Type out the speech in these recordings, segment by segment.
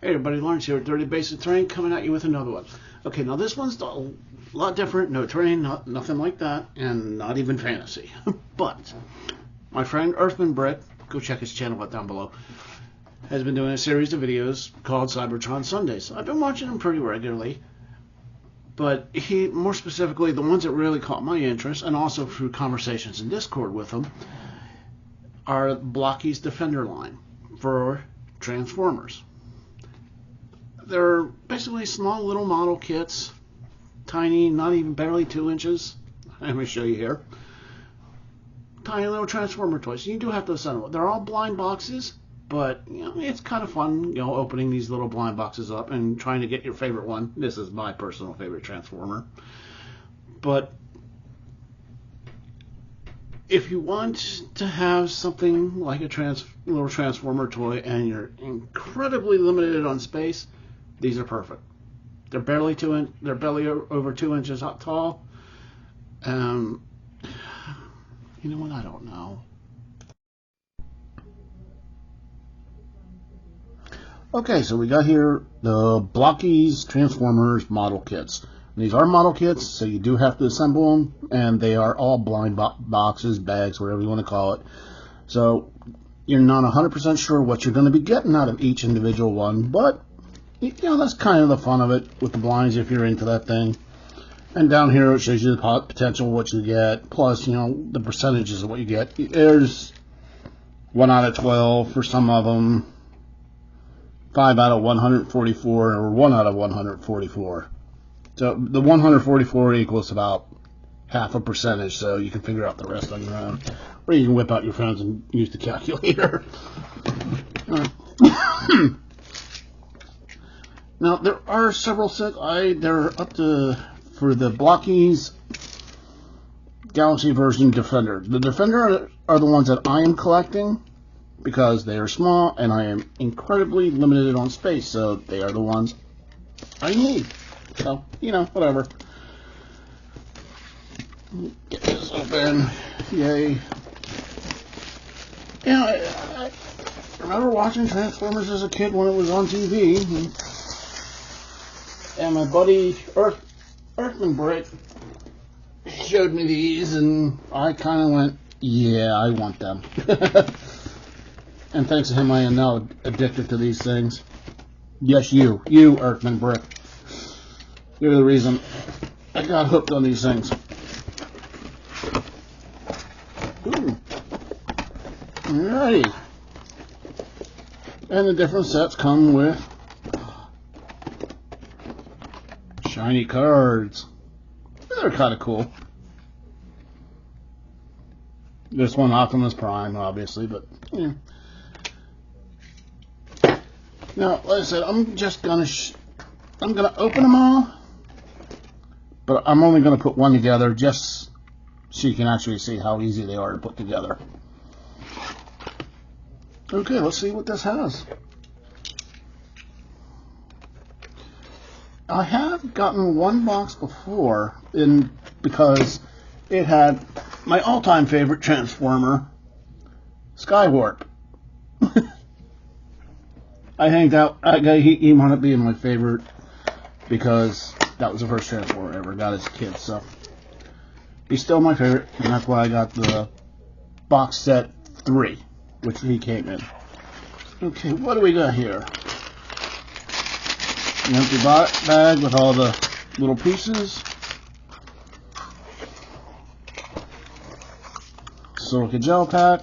Hey everybody, Lawrence here at Dirty Basic Terrain, coming at you with another one. Okay, now this one's a lot different, no terrain, nothing like that, and not even fantasy. But my friend Earthman Brick, go check his channel out down below, has been doing a series of videos called Cybertron Sundays. I've been watching them pretty regularly, but more specifically, the ones that really caught my interest, and also through conversations in Discord with him, are Blokees Defender line for Transformers. They're basically small little model kits, tiny, not even barely 2 inches. Let me show you here. Tiny little Transformer toys. You do have to assemble it. They're all blind boxes, but it's kind of fun, opening these little blind boxes up and trying to get your favorite one. This is my personal favorite Transformer. But if you want to have something like a little Transformer toy and you're incredibly limited on space, these are perfect. They're barely they're barely over 2 inches tall. You know what? I don't know. Okay, so we got here the Blokees Transformers model kits. These are model kits, so you do have to assemble them, and they are all blind boxes, bags, whatever you want to call it. So you're not 100% sure what you're going to be getting out of each individual one, but that's kind of the fun of it with the blinds if you're into that thing. And down here it shows you the potential of what you get, plus the percentages of what you get. There's 1 out of 12 for some of them, 5 out of 144, or 1 out of 144. So the 144 equals about half a percentage, so you can figure out the rest on your own. Or you can whip out your phones and use the calculator. Now, there are several sets. They're up to, for the Blokees Galaxy version Defender. The Defender are the ones that I am collecting because they are small and I am incredibly limited on space, so they are the ones I need. So, whatever. Get this open. Yay. I remember watching Transformers as a kid when it was on TV. And my buddy Earthman Brick showed me these, and I kind of went, yeah, I want them. And thanks to him, I am now addicted to these things. Yes, you Earthman Brick. You're the reason I got hooked on these things. Ooh. Alrighty. And the different sets come with shiny cards. They're kind of cool. This one, Optimus Prime, obviously, but yeah. Now, like I said, I'm gonna open them all, but I'm only gonna put one together just so you can actually see how easy they are to put together. Okay, let's see what this has. I have gotten one box before because it had my all-time favorite Transformer, Skywarp. He wound up being my favorite because that was the first Transformer I ever got as a kid. So he's still my favorite, and that's why I got the box set 3, which he came in. Okay, what do we got here? An empty bag with all the little pieces. Silica gel pack.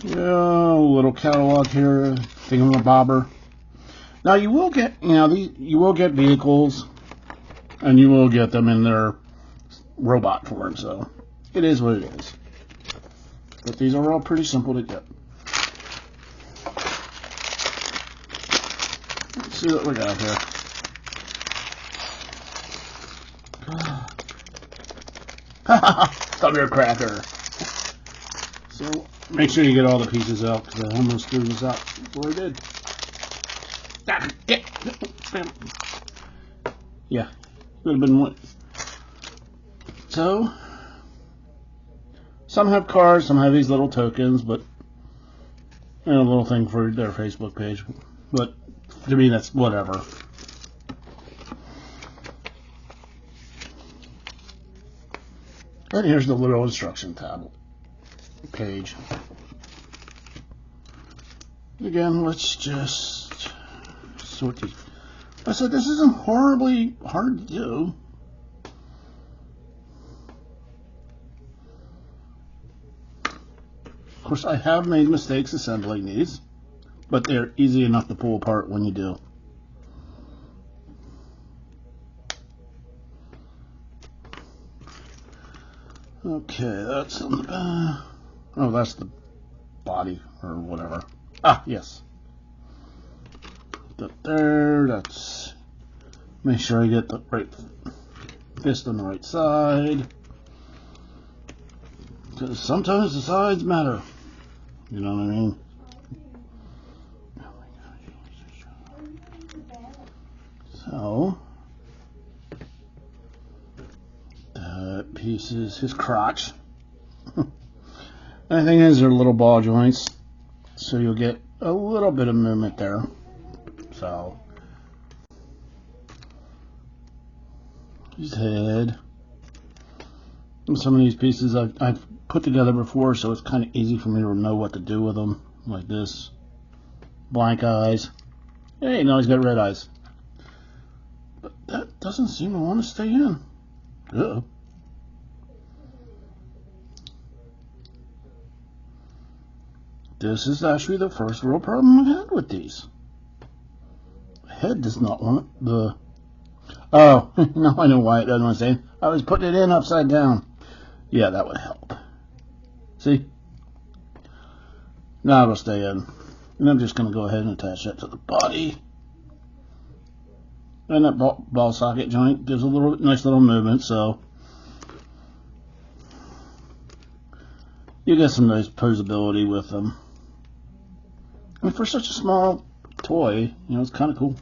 Yeah, a little catalog here, thingamabobber. Now you will get, you will get vehicles, and you will get them in their robot form. So it is what it is. But these are all pretty simple to get. Let's see what we got here. Thunder cracker. So make sure you get all the pieces out because I almost threw this out before I did. Yeah, could have been one. So some have cards, some have these little tokens, but and a little thing for their Facebook page. But to me, that's whatever. And here's the little instruction tab page. Again, let's just sort these. I said this isn't horribly hard to do. Of course, I have made mistakes assembling these, but they're easy enough to pull apart when you do. Okay, that's on the back. Oh, that's the body or whatever. Ah, yes. That there, that's. Make sure I get the right fist on the right side. Because sometimes the sides matter. You know what I mean? So, that piece is his crotch. And the thing is, they're little ball joints, so you'll get a little bit of movement there. So, his head. And some of these pieces I've put together before, so it's kind of easy for me to know what to do with them. Like this. Blank eyes. Hey, now he's got red eyes. But that doesn't seem to want to stay in. Uh-oh. This is actually the first real problem I've had with these. The head does not want the... Oh, now I know why it doesn't want to stay in. I was putting it in upside down. Yeah, that would help. See? Now it'll stay in. And I'm just going to go ahead and attach that to the body. And that ball socket joint gives a little nice little movement, so you get some nice posability with them. I mean, for such a small toy, you know, it's kind of cool.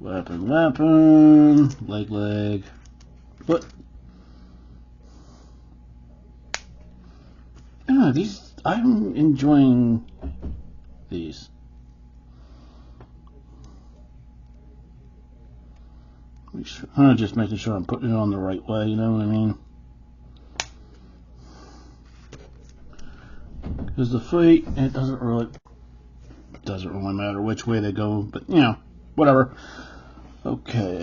Weapon, leg, foot. Yeah, these, I'm enjoying these. I'm just making sure I'm putting it on the right way, you know what I mean? Because the feet, it doesn't really matter which way they go, but you know, whatever. Okay,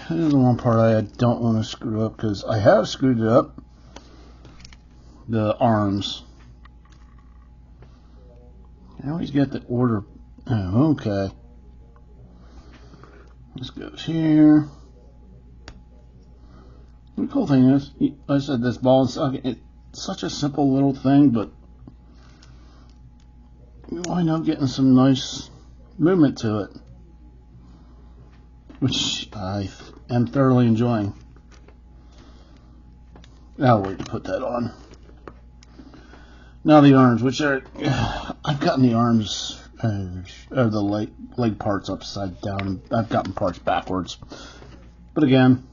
here's the one part I don't want to screw up, because I have screwed it up. The arms. I always get the order. Oh, okay. This goes here. The cool thing is, I said this ball and socket, it's such a simple little thing, but you wind up getting some nice movement to it, which I am thoroughly enjoying. I'll wait to put that on. Now the arms, which are, I've gotten the arms, or the leg parts upside down. I've gotten parts backwards. But again,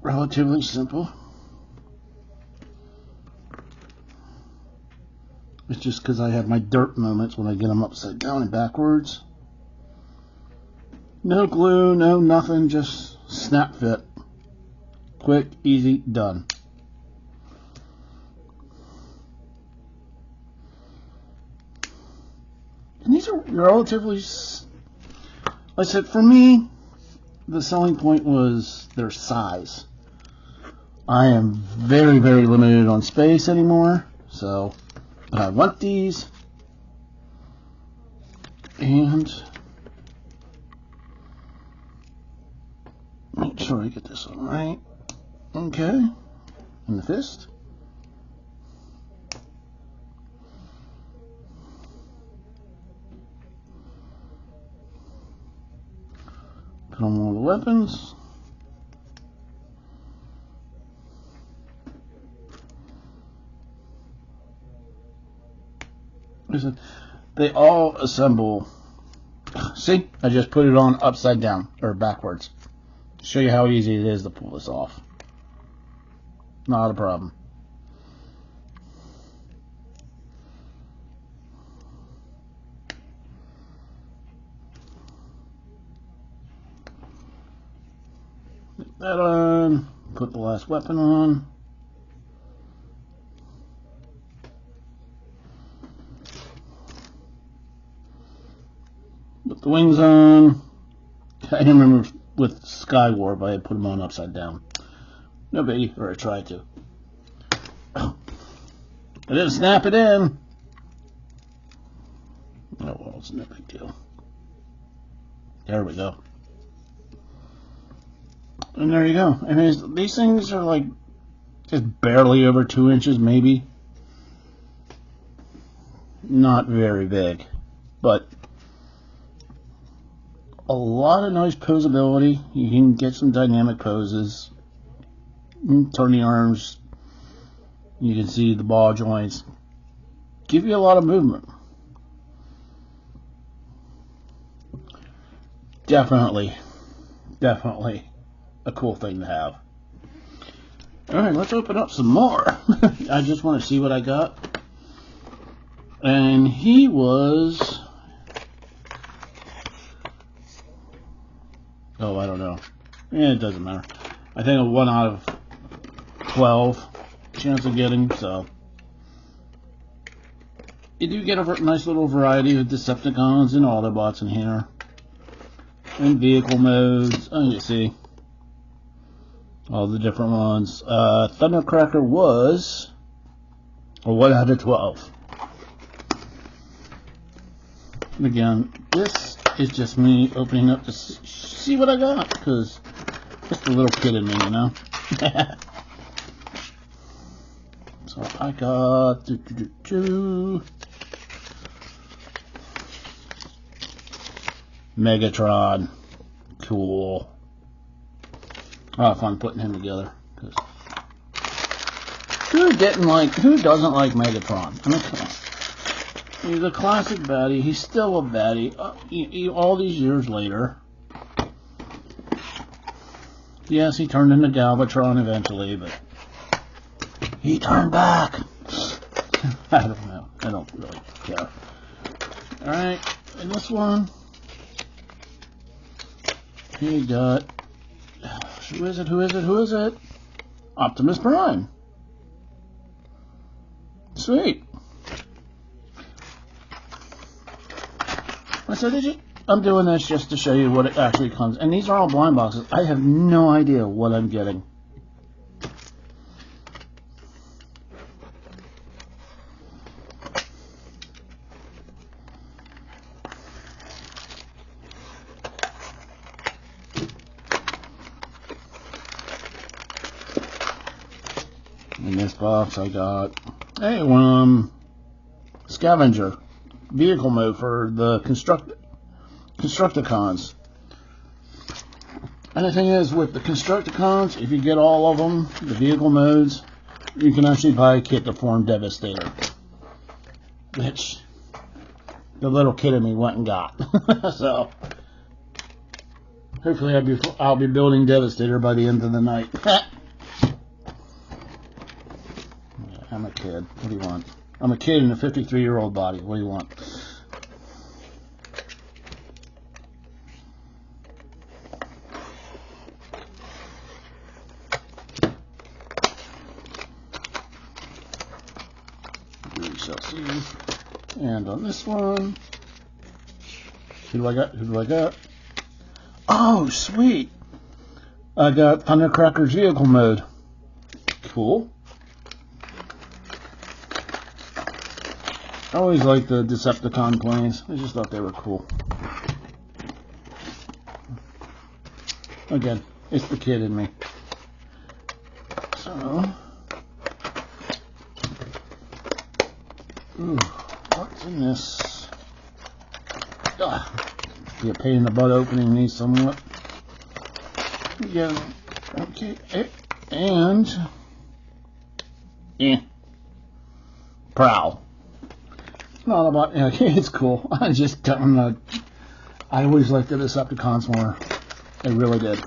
relatively simple. It's just because I have my dirt moments when I get them upside down and backwards. No glue, no nothing, just snap fit. Quick, easy, done. And these are relatively, like I said, for me, the selling point was their size. I am very, very limited on space anymore, so but I want these. And make sure I get this one right. Okay. And the fist. Put on all the weapons. Listen, they all assemble. See, I just put it on upside down or backwards. Show you how easy it is to pull this off. Not a problem. Put that on. Put the last weapon on. Put the wings on. I didn't remember with Skywarp I had put them on upside down. No biggie, or I tried to. I didn't snap it in. Oh well, it's no big deal. There we go. And there you go. I mean, these things are like just barely over 2 inches, maybe. Not very big, but a lot of nice posability. You can get some dynamic poses. Turn the arms. You can see the ball joints. Give you a lot of movement. Definitely a cool thing to have. Alright, let's open up some more. I just want to see what I got. And he was... oh, I don't know. Yeah, it doesn't matter. I think a 1 out of 12 chance of getting, so... you do get a nice little variety of Decepticons and Autobots in here. And vehicle modes. Oh, you see. All the different ones. Thundercracker was a 1 out of 12. And again, this is just me opening up to see what I got, because it's the little kid in me, you know. So I got Megatron. Cool. Oh, fun putting him together. Who doesn't like Megatron? I mean, come on. He's a classic baddie. He's still a baddie. All these years later. Yes, he turned into Galvatron eventually, but he turned back. I don't know. I don't really care. Alright, and this one, he got, who is it? Optimus Prime. Sweet. I said, I'm doing this just to show you what it actually comes. And these are all blind boxes. I have no idea what I'm getting. In this box I got a scavenger vehicle mode for the Constructicons. And the thing is, with the Constructicons, if you get all of them, the vehicle modes, you can actually buy a kit to form Devastator, which the little kid in me went and got. So hopefully I'll be building Devastator by the end of the night. I'm a kid. What do you want? I'm a kid in a 53-year-old body. What do you want? We shall see. And on this one, who do I got? Oh, sweet! I got Thundercracker's vehicle mode. Cool. I always liked the Decepticon planes. I just thought they were cool. Again, it's the kid in me. So, what's in this? Be a pain in the butt opening these somewhat. Yeah, okay, and Prowl. Not about, it's cool. I always liked the Decepticons more. I really did.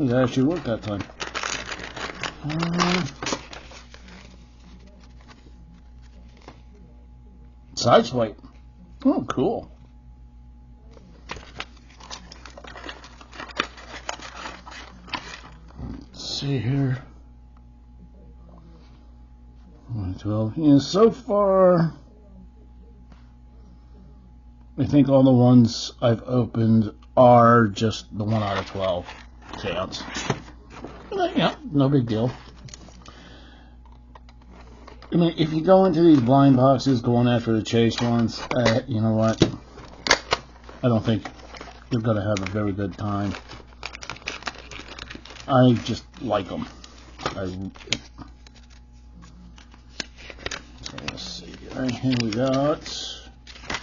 It actually worked that time. Side swipe. Oh, cool. Let's see here. 112. Yeah, so far, I think all the ones I've opened are just the 1 out of 12 chance. But, yeah, no big deal. I mean, if you go into these blind boxes going after the chase ones, you know what? I don't think you're going to have a very good time. I just like them. So let's see. Right here we got.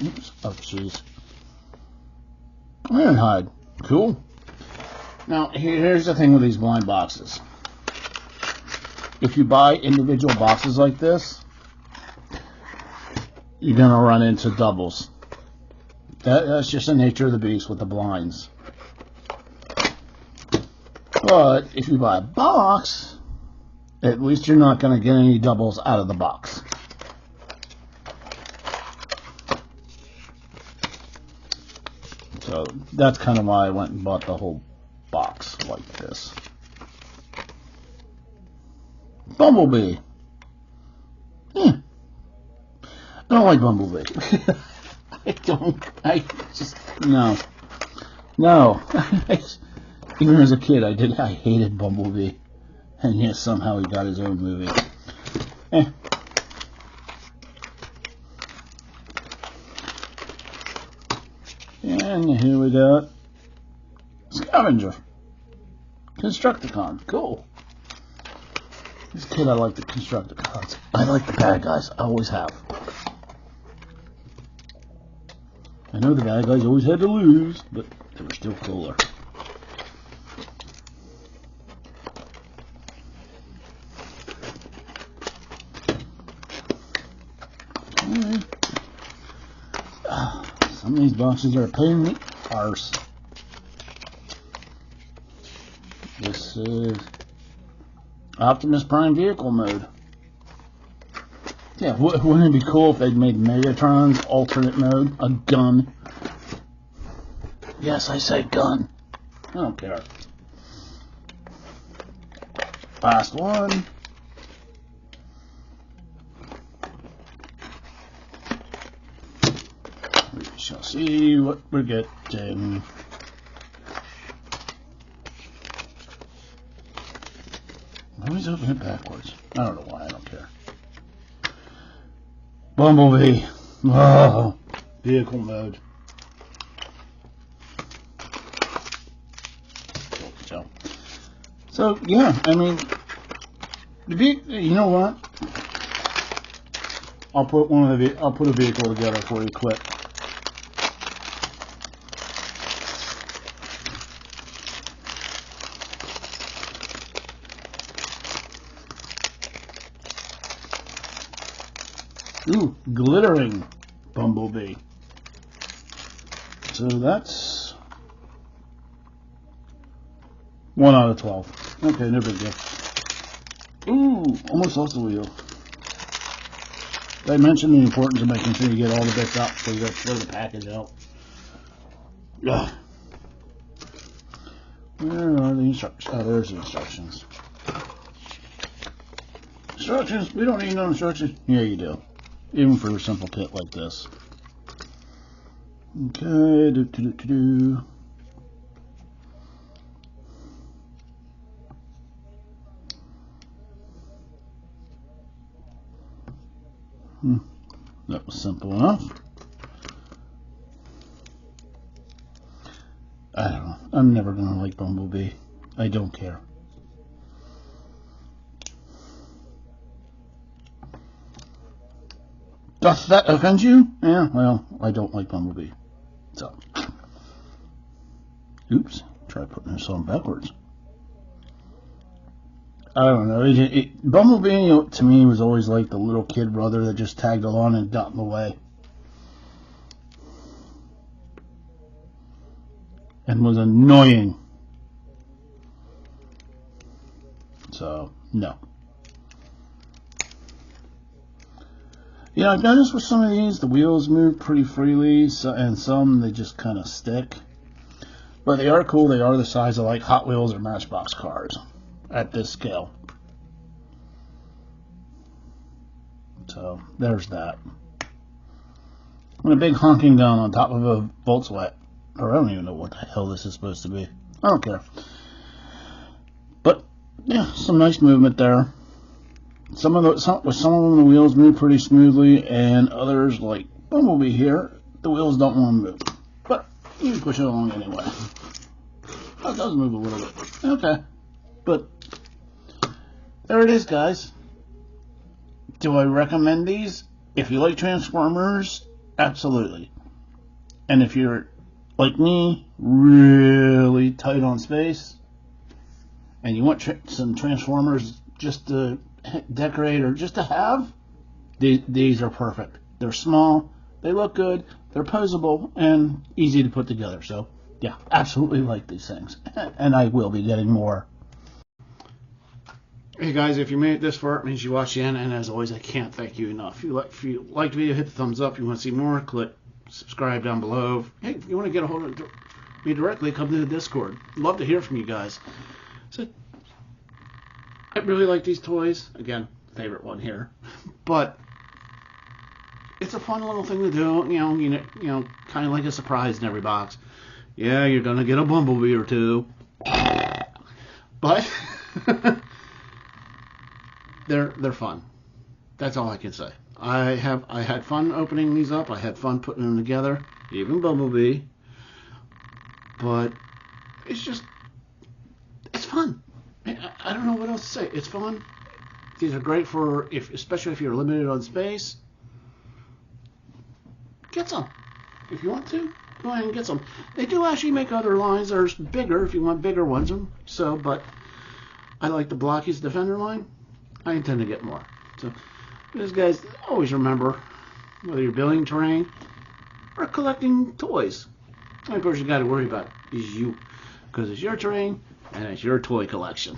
Oops. Oh, jeez. Ironhide. Cool. Now, here's the thing with these blind boxes. If you buy individual boxes like this, you're going to run into doubles. That's just the nature of the beast with the blinds. But if you buy a box, at least you're not going to get any doubles out of the box. So that's kind of why I went and bought the whole box like this. Bumblebee. I don't like Bumblebee. I just, no. Even as a kid, I hated Bumblebee. And yet somehow he got his own movie. And here we got Scavenger. Constructicon. Cool. This kid, I like the Constructicons. I like the bad guys. I always have. I know the bad guys always had to lose, but they were still cooler. Okay. Some of these boxes are a pain in the arse. This is Optimus Prime vehicle mode. Yeah, wouldn't it be cool if they'd made Megatron's alternate mode a gun? Yes, I say gun. I don't care. Last one. We shall see what we're getting. I always open it backwards. I don't know why. I don't care. Bumblebee. Oh, vehicle mode. So yeah, I mean, you know what? I'll put a vehicle together for you quick. Ooh, glittering Bumblebee. So that's 1 out of 12. Okay, no big deal. Ooh, almost lost the wheel. I mentioned the importance of making sure you get all the bits out before you throw the package out. Ugh. Where are the instructions? Oh, there's the instructions. Instructions? We don't need no instructions. Yeah, you do. Even for a simple kit like this. Okay, That was simple enough. I don't know. I'm never going to like Bumblebee. I don't care. Does that offend you? Yeah, well, I don't like Bumblebee. So, oops, try putting this on backwards. I don't know. Bumblebee, to me, was always like the little kid brother that just tagged along and got in the way. And was annoying. So, no. Yeah, I've noticed with some of these, the wheels move pretty freely, and some they just kind of stick. But they are cool. They are the size of like Hot Wheels or Matchbox cars at this scale. So there's that. And a big honking gun on top of a Volkswagen. Or I don't even know what the hell this is supposed to be. I don't care. But yeah, some nice movement there. With some of them, the wheels move pretty smoothly, and others, like Bumblebee here, the wheels don't want to move. But you can push it along anyway. Oh, it does move a little bit. Okay. But there it is, guys. Do I recommend these? If you like Transformers, absolutely. And if you're, like me, really tight on space, and you want some Transformers just to decorate or just to have, these are perfect. They're small, they look good, they're posable, and easy to put together. So, yeah, absolutely like these things. And I will be getting more. Hey guys, if you made it this far, it means you watched the end, and as always, I can't thank you enough. If you liked the video, hit the thumbs up. If you want to see more, click subscribe down below. Hey, if you want to get a hold of me directly, come to the Discord. Love to hear from you guys. So, I really like these toys. Again, favorite one here. But it's a fun little thing to do. You know, kind of like a surprise in every box. Yeah, you're gonna get a Bumblebee or two, but they're fun. That's all I can say. I had fun opening these up. I had fun putting them together, even Bumblebee. But it's fun. I don't know what else to say. It's fun. These are great for especially if you're limited on space. Get some if you want to. Go ahead and get some. They do actually make other lines that are bigger if you want bigger ones. But I like the Blokees Defender line. I intend to get more. So, these guys, always remember, whether you're building terrain or collecting toys, the only person you got to worry about is you, because it's your terrain and it's your toy collection.